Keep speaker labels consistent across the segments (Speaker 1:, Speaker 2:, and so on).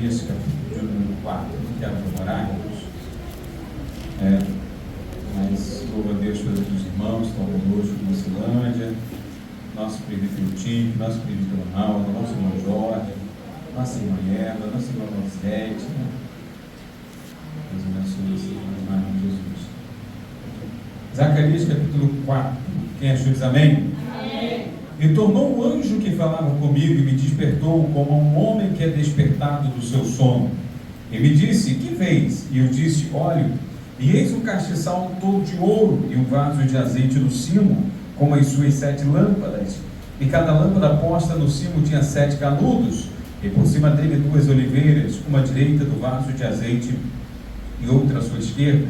Speaker 1: Zacarias, capítulo de número 4. Não quero demorar, mas louvo a Deus pelos irmãos que estão conosco na Cilândia, nosso presbítero Tim, nosso presbítero Ronaldo, nosso irmão Jorge, nossa irmã Eva, nossa irmã Rosete. Deus abençoe esse irmão em nome de Jesus. Zacarias, capítulo 4. Quem achou diz amém? E tornou o anjo que falava comigo e me despertou como um homem que é despertado do seu sono. E me disse: que vês? E eu disse: olho, e eis um castiçal todo de ouro e um vaso de azeite no cimo, com as suas 7 lâmpadas. E cada lâmpada posta no cimo tinha 7 canudos, e por cima dele 2 oliveiras, uma à direita do vaso de azeite e outra à sua esquerda.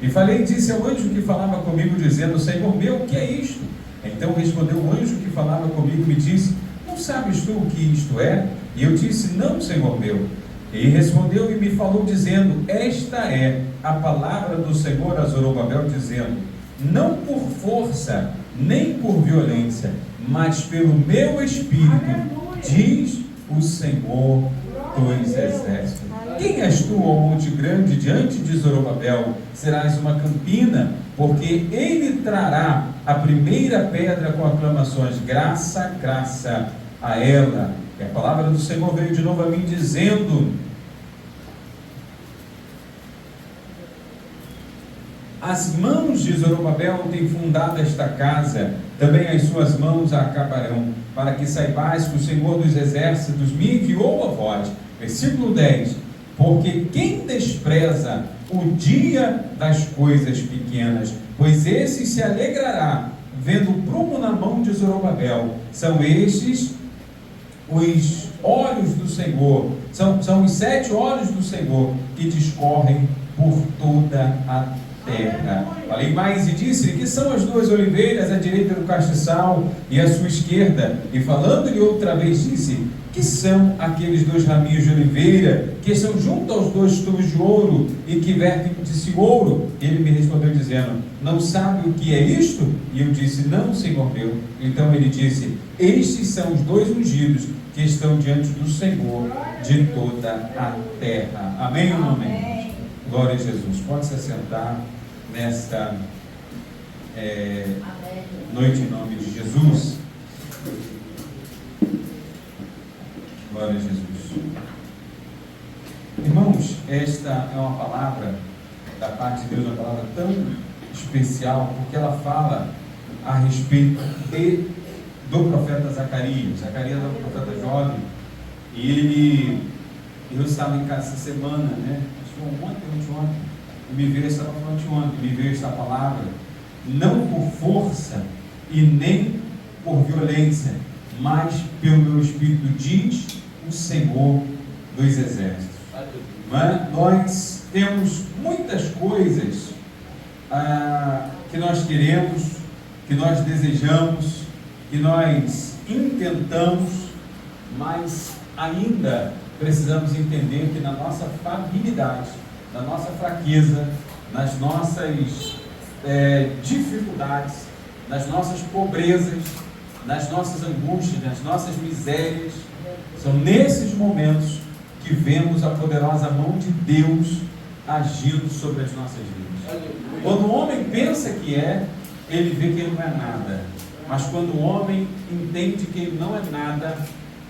Speaker 1: E falei e disse ao anjo que falava comigo, dizendo: Senhor meu, o que é isto? Então respondeu o anjo que falava comigo e me disse: não sabes tu o que isto é? E eu disse: não, Senhor meu. E respondeu e me falou, dizendo: esta é a palavra do Senhor a Zorobabel, dizendo: não por força, nem por violência, mas pelo meu Espírito, diz o Senhor dos exércitos. Quem és tu, ó monte grande, diante de Zorobabel? Serás uma campina, porque ele trará a primeira pedra com aclamações: graça, graça a ela. E a palavra do Senhor veio de novo a mim, dizendo: as mãos de Zorobabel têm fundado esta casa, também as suas mãos a acabarão, para que saibais que o Senhor dos exércitos me enviou a vós. Versículo 10: porque quem despreza o dia das coisas pequenas, pois esse se alegrará, vendo o prumo na mão de Zorobabel. São estes os olhos do Senhor, são os 7 olhos do Senhor que discorrem por toda a terra. Falei mais e disse: que são as 2 oliveiras à direita do castiçal e à sua esquerda? E falando-lhe outra vez disse: que são aqueles 2 raminhos de oliveira que estão junto aos 2 tubos de ouro e que vertem de si ouro? Ele me respondeu dizendo: não sabe o que é isto? E eu disse: não, Senhor meu. Então ele disse: estes são os 2 ungidos que estão diante do Senhor de toda a terra. Amém ou não amém? Glória a Jesus. Pode se assentar nesta noite em nome de Jesus. Glória a Jesus. Irmãos, esta é uma palavra da parte de Deus, uma palavra tão especial, porque ela fala a respeito do profeta Zacarias. Zacarias é um profeta jovem, e eu estava em casa essa semana, né? Acho que foi ontem, e me veio esta palavra: não por força e nem por violência, mas pelo meu Espírito, diz o Senhor dos exércitos. Nós temos muitas coisas que nós queremos, que nós desejamos, que nós intentamos, mas ainda precisamos entender que na nossa fragilidade, na nossa fraqueza, nas nossas dificuldades, nas nossas pobrezas, nas nossas angústias, nas nossas misérias, são nesses momentos que vemos a poderosa mão de Deus agindo sobre as nossas vidas. Quando o homem pensa que ele vê que ele não é nada. Mas quando o homem entende que ele não é nada,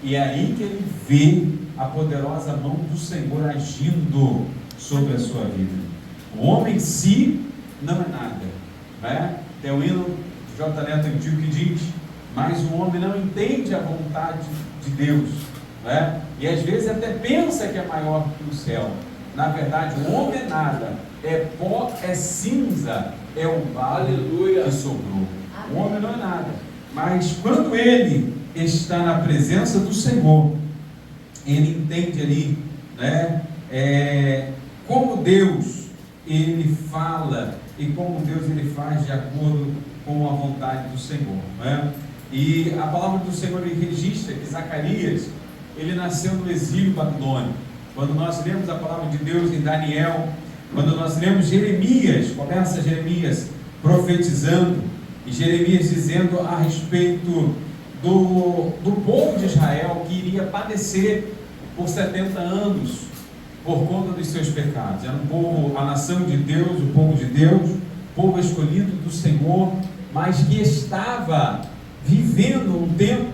Speaker 1: e é aí que ele vê a poderosa mão do Senhor agindo sobre a sua vida. O homem em si não é nada, né? Tem um hino de J. Neto antigo que diz: mas o homem não entende a vontade de Deus, né? E às vezes até pensa que é maior que o céu. Na verdade, o homem é nada, é pó, é cinza, é o barro que sobrou. O homem não é nada, mas quando ele está na presença do Senhor, ele entende ali, né, como Deus ele fala e como Deus ele faz de acordo com a vontade do Senhor, né? E a palavra do Senhor ele registra que Zacarias ele nasceu no exílio babilônico. Quando nós lemos a palavra de Deus em Daniel, quando nós lemos Jeremias, começa Jeremias profetizando, e Jeremias dizendo a respeito do povo de Israel que iria padecer por 70 anos, por conta dos seus pecados. Era um povo, a nação de Deus, o povo de Deus, povo escolhido do Senhor, mas que estava vivendo um tempo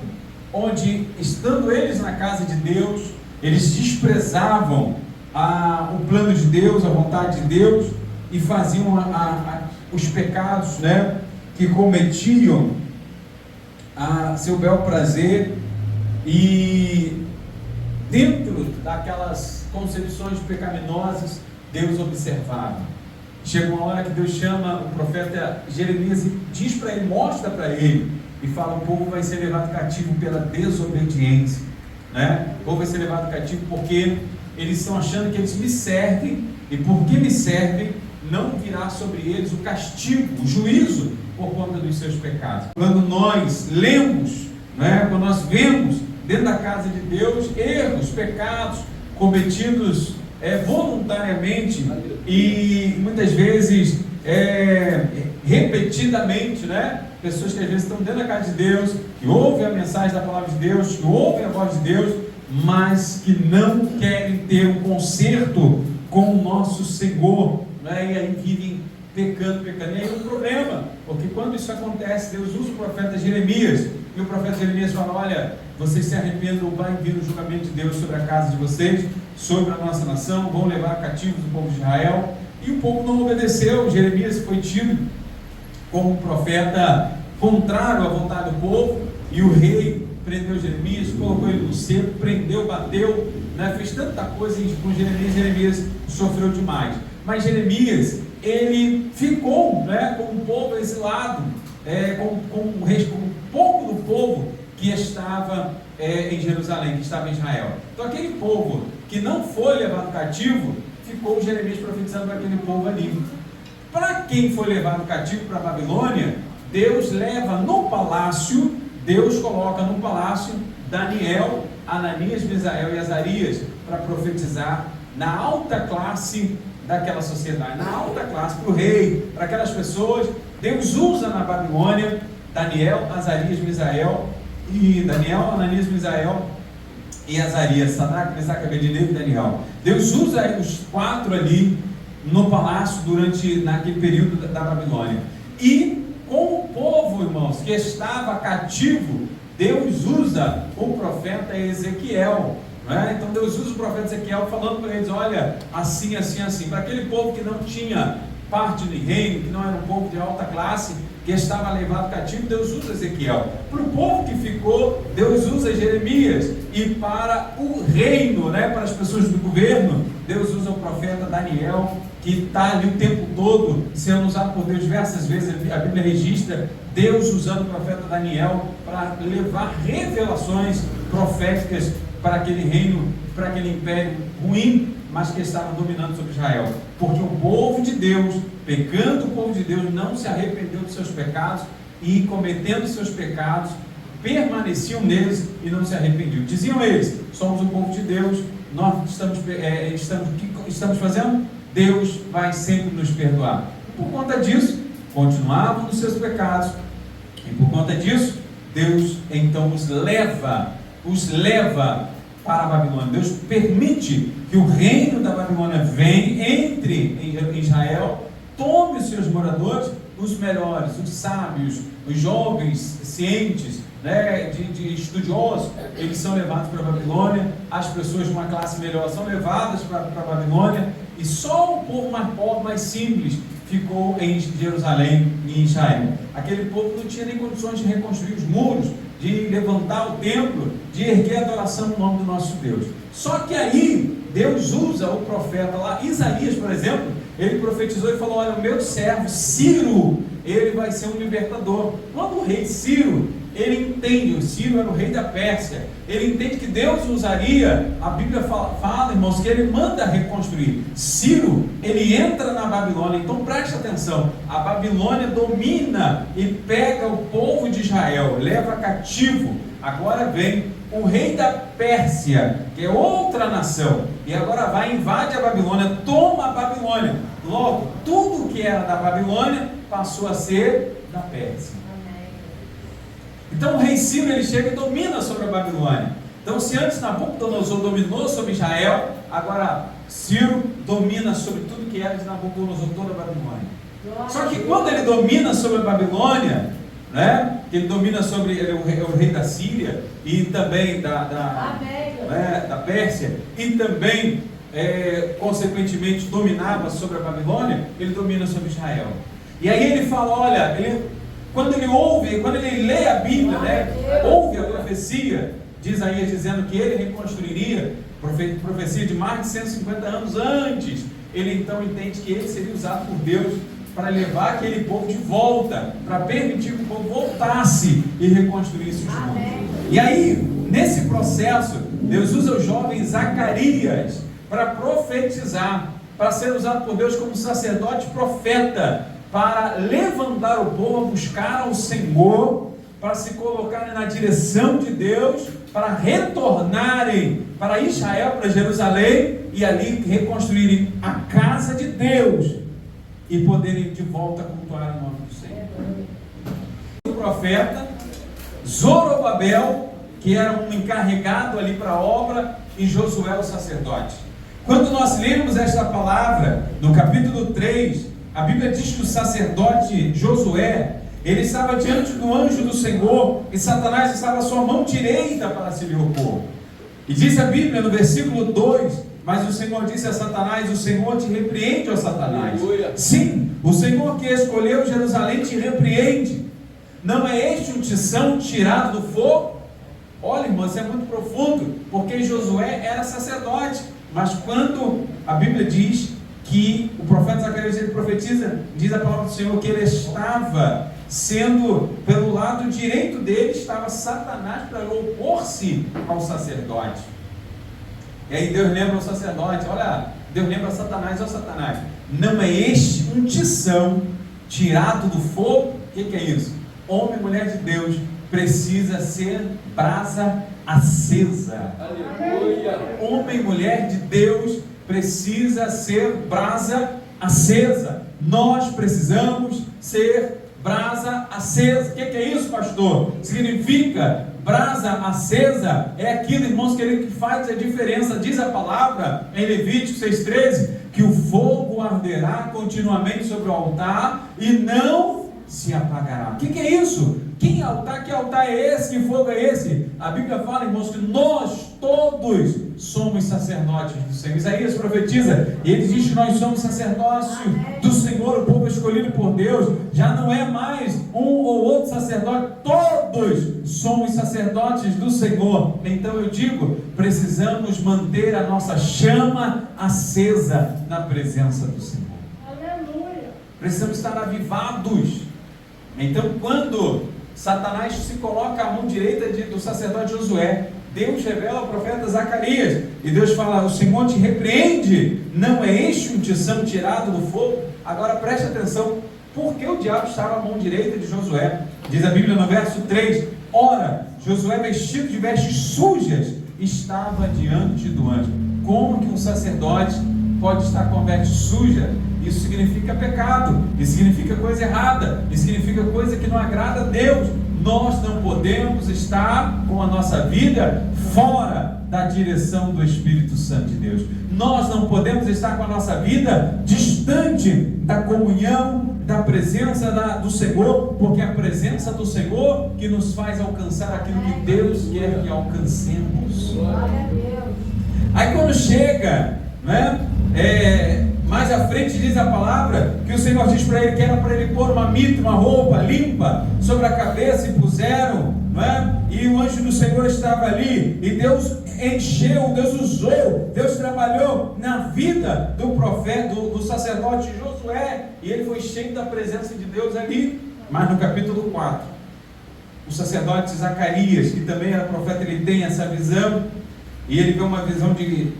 Speaker 1: onde, estando eles na casa de Deus, eles desprezavam o plano de Deus, a vontade de Deus, e faziam os pecados, né, que cometiam a seu bel prazer, e dentro daquelas concepções pecaminosas, Deus observava. Chega uma hora que Deus chama o profeta Jeremias e diz para ele, mostra para ele, e fala: o povo vai ser levado cativo pela desobediência, né? O povo vai ser levado cativo porque eles estão achando que eles me servem, e porque me servem, não virá sobre eles o castigo, o juízo, por conta dos seus pecados. Quando nós lemos, né, quando nós vemos dentro da casa de Deus erros, pecados cometidos voluntariamente e muitas vezes repetidamente, né? Pessoas que às vezes estão dentro da casa de Deus, que ouvem a mensagem da palavra de Deus, que ouvem a voz de Deus, mas que não querem ter um conserto com o nosso Senhor, né? E aí vivem pecando. E aí é um problema, porque quando isso acontece, Deus usa o profeta Jeremias, e o profeta Jeremias fala: olha, vocês se arrependam, vai vir o julgamento de Deus sobre a casa de vocês, sobre a nossa nação, vão levar cativos o povo de Israel. E o povo não obedeceu. Jeremias foi tido como um profeta contrário à vontade do povo, e o rei prendeu Jeremias, colocou ele no cerco, prendeu, bateu, né? Fez tanta coisa com Jeremias. Jeremias sofreu demais, mas Jeremias, ele ficou, né, com o povo exilado, com um pouco do povo que estava em Jerusalém, que estava em Israel. Então aquele povo que não foi levado cativo, ficou Jeremias profetizando para aquele povo ali. Para quem foi levado cativo para a Babilônia, Deus leva no palácio, Deus coloca no palácio Daniel, Ananias, Misael e Azarias, para profetizar na alta classe daquela sociedade, na alta classe, para o rei, para aquelas pessoas. Deus usa na Babilônia Daniel, Azarias, Misael, Ananias, Misael e Azarias, Sadraque, Mesaque, Abednego e Daniel. Deus usa os 4 ali no palácio naquele período da Babilônia. E com o povo, irmãos, que estava cativo, Deus usa o profeta Ezequiel, né? Então Deus usa o profeta Ezequiel falando para eles: olha, assim, assim, assim. Para aquele povo que não tinha parte do reino, que não era um povo de alta classe, que estava levado cativo, Deus usa Ezequiel. Para o povo que ficou, Deus usa Jeremias. E para o reino, né, para as pessoas do governo, Deus usa o profeta Daniel, que está ali o tempo todo sendo usado por Deus diversas vezes. A Bíblia registra Deus usando o profeta Daniel para levar revelações proféticas para aquele reino, para aquele império ruim, mas que estava dominando sobre Israel. Porque o povo de Deus, pecando, o povo de Deus não se arrependeu dos seus pecados, e cometendo seus pecados, permaneciam neles e não se arrependiam. Diziam eles: somos o povo de Deus, nós o que estamos fazendo? Deus vai sempre nos perdoar. Por conta disso, continuavam nos seus pecados, e por conta disso, Deus então os leva para a Babilônia. Deus permite que o reino da Babilônia venha, entre em Israel, tome os seus moradores, os melhores, os sábios, os jovens cientes, né, de estudiosos, eles são levados para a Babilônia. As pessoas de uma classe melhor são levadas para a Babilônia, e só o povo mais pobre, mais simples, ficou em Jerusalém e em Israel. Aquele povo não tinha nem condições de reconstruir os muros, de levantar o templo, de erguer a adoração no nome do nosso Deus. Só que aí Deus usa o profeta lá, Isaías, por exemplo. Ele profetizou e falou: olha, o meu servo Ciro, ele vai ser um libertador. Quando o rei Ciro, ele entende, o Ciro era o rei da Pérsia, ele entende que Deus usaria, a Bíblia fala, irmãos, que ele manda reconstruir. Ciro, ele entra na Babilônia. Então preste atenção, a Babilônia domina e pega o povo de Israel, leva cativo. Agora vem o rei da Pérsia, que é outra nação, e agora vai, invade a Babilônia, toma a Babilônia. Logo, tudo que era da Babilônia passou a ser da Pérsia. Então o rei Ciro, ele chega e domina sobre a Babilônia. Então, se antes Nabucodonosor dominou sobre Israel, agora Ciro domina sobre tudo que era de Nabucodonosor, toda a Babilônia. Só que quando ele domina sobre a Babilônia, né, ele domina sobre ele é o rei da Síria e também da Pérsia, e também consequentemente dominava sobre a Babilônia, ele domina sobre Israel. E aí ele fala, olha, quando ele lê a Bíblia, né, ouve a profecia de Isaías dizendo que ele reconstruiria, profecia de mais de 150 anos antes, ele então entende que ele seria usado por Deus para levar aquele povo de volta, para permitir que o povo voltasse e reconstruísse os montes. E aí, nesse processo, Deus usa o jovem Zacarias para profetizar, para ser usado por Deus como sacerdote profeta, para levantar o povo a buscar ao Senhor, para se colocarem na direção de Deus, para retornarem para Israel, para Jerusalém, e ali reconstruírem a casa de Deus, e poderem de volta cultuar o nome do Senhor. O profeta Zorobabel, que era um encarregado ali para a obra, e Josué o sacerdote. Quando nós lemos esta palavra, no capítulo 3, a Bíblia diz que o sacerdote Josué, ele estava diante do anjo do Senhor, e Satanás estava à sua mão direita para se lhe opor. E diz a Bíblia no versículo 2, mas o Senhor disse a Satanás, o Senhor te repreende, ó Satanás. Aleluia. Sim, o Senhor que escolheu Jerusalém te repreende. Não é este um tição tirado do fogo? Olha, irmão, isso é muito profundo, porque Josué era sacerdote, mas quando a Bíblia diz que o profeta Zacarias, ele profetiza, diz a palavra do Senhor que ele estava sendo, pelo lado direito dele estava Satanás para opor-se ao sacerdote. E aí Deus lembra o sacerdote, olha, Deus lembra Satanás, ó Satanás, não é este um tição tirado do fogo? O que é isso? Homem e mulher de Deus precisa ser brasa acesa. Aleluia. Homem e mulher de Deus precisa ser brasa acesa. Nós precisamos ser brasa acesa. O que é isso, pastor? Significa brasa acesa é aquilo, irmãos, que faz a diferença. Diz a palavra em Levítico 6,13 que o fogo arderá continuamente sobre o altar e não se apagará. O que é isso? Que altar é esse? Que fogo é esse? A Bíblia fala, irmãos, que nós todos somos sacerdotes do Senhor. Isaías profetiza, e ele diz que nós somos sacerdotes do Senhor, o povo escolhido por Deus. Já não é mais um ou outro sacerdote, todos somos sacerdotes do Senhor. Então eu digo, precisamos manter a nossa chama acesa na presença do Senhor. Aleluia. Precisamos estar avivados. Então, quando Satanás se coloca à mão direita do sacerdote Josué, Deus revela ao profeta Zacarias, e Deus fala, o Senhor te repreende, não é este um tição tirado do fogo? Agora preste atenção, por que o diabo estava à mão direita de Josué? Diz a Bíblia no verso 3, ora, Josué vestido de vestes sujas, estava diante do anjo. Como que um sacerdote pode estar com a veste suja? Isso significa pecado, isso significa coisa errada, isso significa coisa que não agrada a Deus. Nós não podemos estar com a nossa vida fora da direção do Espírito Santo de Deus. Nós não podemos estar com a nossa vida distante da comunhão, da presença do Senhor, porque é a presença do Senhor que nos faz alcançar aquilo que Deus quer que alcancemos. Aí quando chega, né, mais à frente diz a palavra que o Senhor diz para ele que era para ele pôr uma mitra, uma roupa limpa sobre a cabeça, e puseram, não é? E o anjo do Senhor estava ali, e Deus encheu, Deus usou, Deus trabalhou na vida do profeta, do sacerdote Josué, e ele foi cheio da presença de Deus ali. Mas no capítulo 4, o sacerdote Zacarias, que também era profeta, ele tem essa visão, e ele vê uma visão de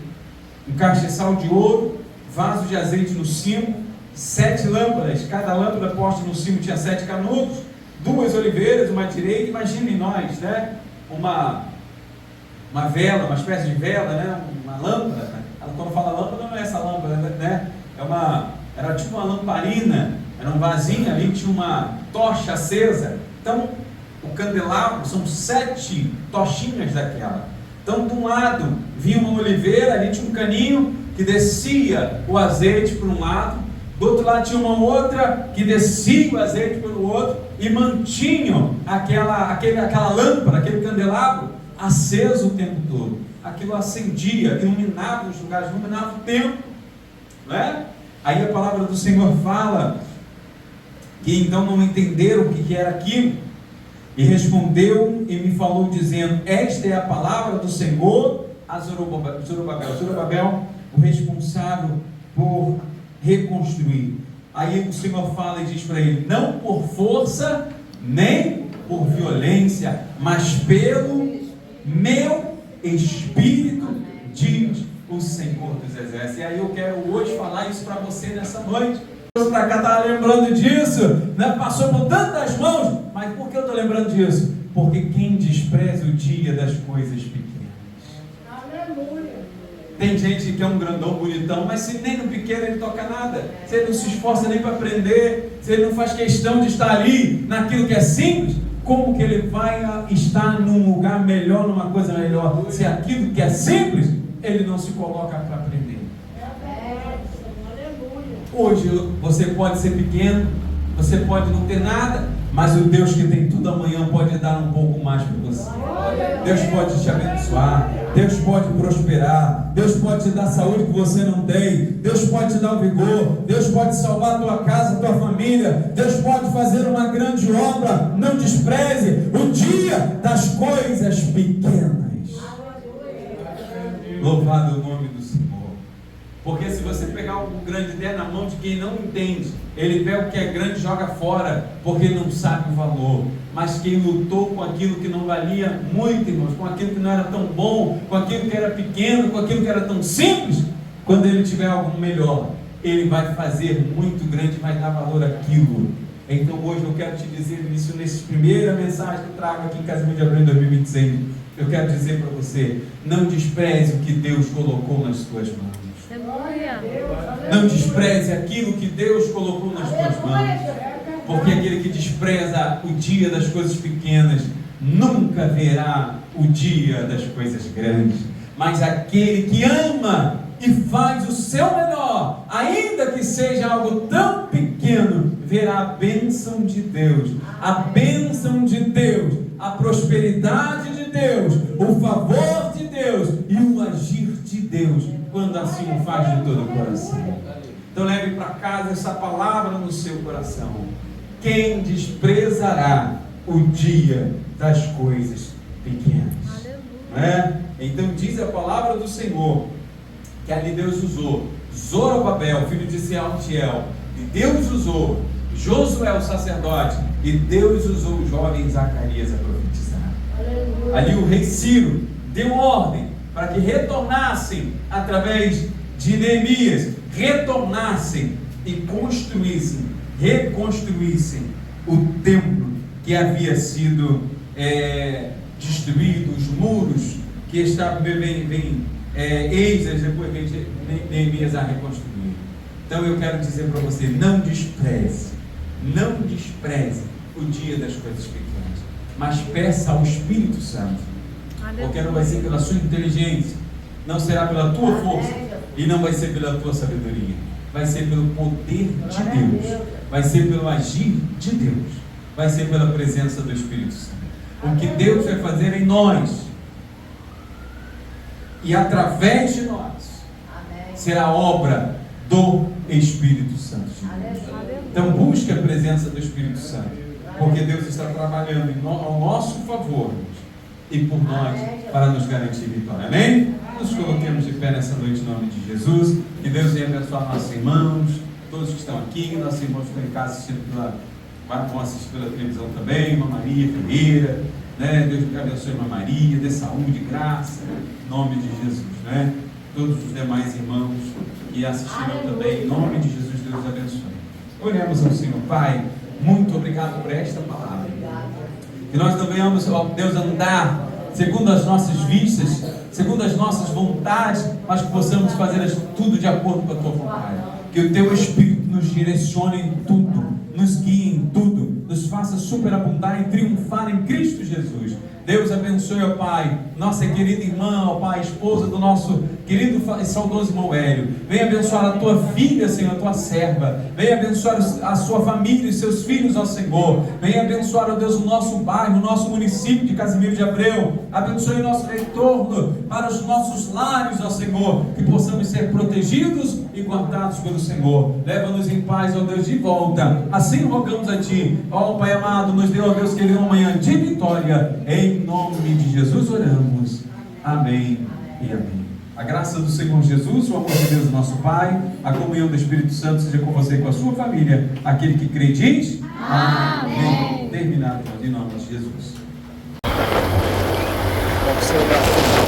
Speaker 1: um castiçal de ouro, vaso de azeite no cimo, 7 lâmpadas, cada lâmpada posta no cimo tinha 7 canudos, 2 oliveiras, uma direita. Imaginem nós, né? Uma vela, uma espécie de vela, né? Uma lâmpada. Quando fala lâmpada, não é essa lâmpada, né? Era tipo uma lamparina, era um vasinho ali, tinha uma tocha acesa. Então, o candelabro são 7 tochinhas daquela. Então, de um lado, vinha uma oliveira, ali tinha um caninho que descia o azeite para um lado, do outro lado tinha uma outra que descia o azeite pelo outro, e mantinham aquela lâmpada, aquele candelabro, aceso o tempo todo. Aquilo acendia, iluminava os lugares, iluminava o templo, né? Aí a palavra do Senhor fala que então não entenderam o que era aquilo, e respondeu e me falou dizendo: esta é a palavra do Senhor a Zorobabel, o responsável por reconstruir. Aí o Senhor fala e diz para ele: não por força nem por violência, mas pelo meu Espírito, diz o Senhor dos Exércitos. E aí eu quero hoje falar isso para você nessa noite. Para cá estava lembrando disso, né? Passou por tantas mãos, mas por que eu estou lembrando disso? Porque quem despreza o dia das coisas pequenas. Aleluia. Tem gente que é um grandão bonitão, mas se nem no pequeno ele toca nada, se ele não se esforça nem para aprender, se ele não faz questão de estar ali naquilo que é simples, como que ele vai estar num lugar melhor, numa coisa melhor, se aquilo que é simples ele não se coloca para aprender? Hoje você pode ser pequeno, você pode não ter nada, mas o Deus que tem tudo amanhã pode dar um pouco mais para você. Deus pode te abençoar, Deus pode prosperar, Deus pode te dar saúde que você não tem, Deus pode te dar o vigor, Deus pode salvar a tua casa, a tua família, Deus pode fazer uma grande obra. Não despreze o dia das coisas pequenas. Louvado o nome do Senhor. Porque se você pegar algo grande e der na mão de quem não entende, ele pega o que é grande e joga fora, porque ele não sabe o valor. Mas quem lutou com aquilo que não valia muito, irmãos, com aquilo que não era tão bom, com aquilo que era pequeno, com aquilo que era tão simples, quando ele tiver algo melhor, ele vai fazer muito grande, vai dar valor àquilo. Então hoje eu quero te dizer isso, nessa primeira mensagem que eu trago aqui em Casamento de Abril 2026, eu quero dizer para você: não despreze o que Deus colocou nas suas mãos. Não despreze aquilo que Deus colocou nas tuas mãos, porque aquele que despreza o dia das coisas pequenas nunca verá o dia das coisas grandes. Mas aquele que ama e faz o seu melhor, ainda que seja algo tão pequeno, verá a bênção de Deus, a bênção de Deus, a prosperidade de Deus, o favor de Deus e o agir de Deus, quando assim o faz de todo o coração. Então leve para casa essa palavra no seu coração: quem desprezará o dia das coisas pequenas? Não é? Então diz a palavra do Senhor que ali Deus usou Zorobabel, filho de Sealtiel, e Deus usou Josué o sacerdote, e Deus usou o jovem Zacarias a profetizar. Ali o rei Ciro deu ordem para que retornassem através de Neemias, retornassem e reconstruíssem o templo que havia sido destruído, os muros que estavam Esdras, depois vem Neemias a reconstruir. Então eu quero dizer para você: não despreze o dia das coisas pequenas, mas peça ao Espírito Santo, porque não vai ser pela sua inteligência, não será pela tua força e não vai ser pela tua sabedoria, vai ser pelo poder de Deus, vai ser pelo agir de Deus, vai ser pela presença do Espírito Santo. O que Deus vai fazer em nós e através de nós será obra do Espírito Santo de Deus. Então busque a presença do Espírito Santo, porque Deus está trabalhando ao nosso favor e por nós, para nos garantir vitória. Amém? Nos coloquemos de pé nessa noite em nome de Jesus. Que Deus venha abençoar nossos irmãos, todos que estão aqui, nossos irmãos que estão em casa vão assistir pela televisão também, Irmã Maria Ferreira, né? Deus abençoe Irmã Maria, dê saúde, graça, em nome de Jesus, né? Todos os demais irmãos que assistiram também, em nome de Jesus, Deus abençoe. Oremos ao Senhor. Pai, muito obrigado por esta palavra. Que nós não venhamos, ó Deus, andar segundo as nossas vistas, segundo as nossas vontades, mas que possamos fazer tudo de acordo com a tua vontade. Que o teu Espírito nos direcione em tudo, nos guie em tudo, nos faça superabundar e triunfar em Cristo Jesus. Deus abençoe, ó Pai, nossa querida irmã, ó Pai, esposa do nosso querido e saudoso irmão Hélio. Venha abençoar a tua filha, Senhor, a tua serva. Venha abençoar a sua família e seus filhos, ó Senhor. Venha abençoar, ó Deus, o nosso bairro, o nosso município de Casimiro de Abreu. Abençoe o nosso retorno para os nossos lares, ó Senhor. Que possamos ser protegidos e guardados pelo Senhor. Leva-nos em paz, ó Deus, de volta. Assim rogamos a Ti, ó Pai amado, nos dê, ó Deus querido, uma manhã de vitória. Em nome de Jesus oramos. Amém e amém. A graça do Senhor Jesus, o amor de Deus, nosso Pai, a comunhão do Espírito Santo seja com você e com a sua família. Aquele que crê diz amém. Terminado em nome de Jesus. Observação.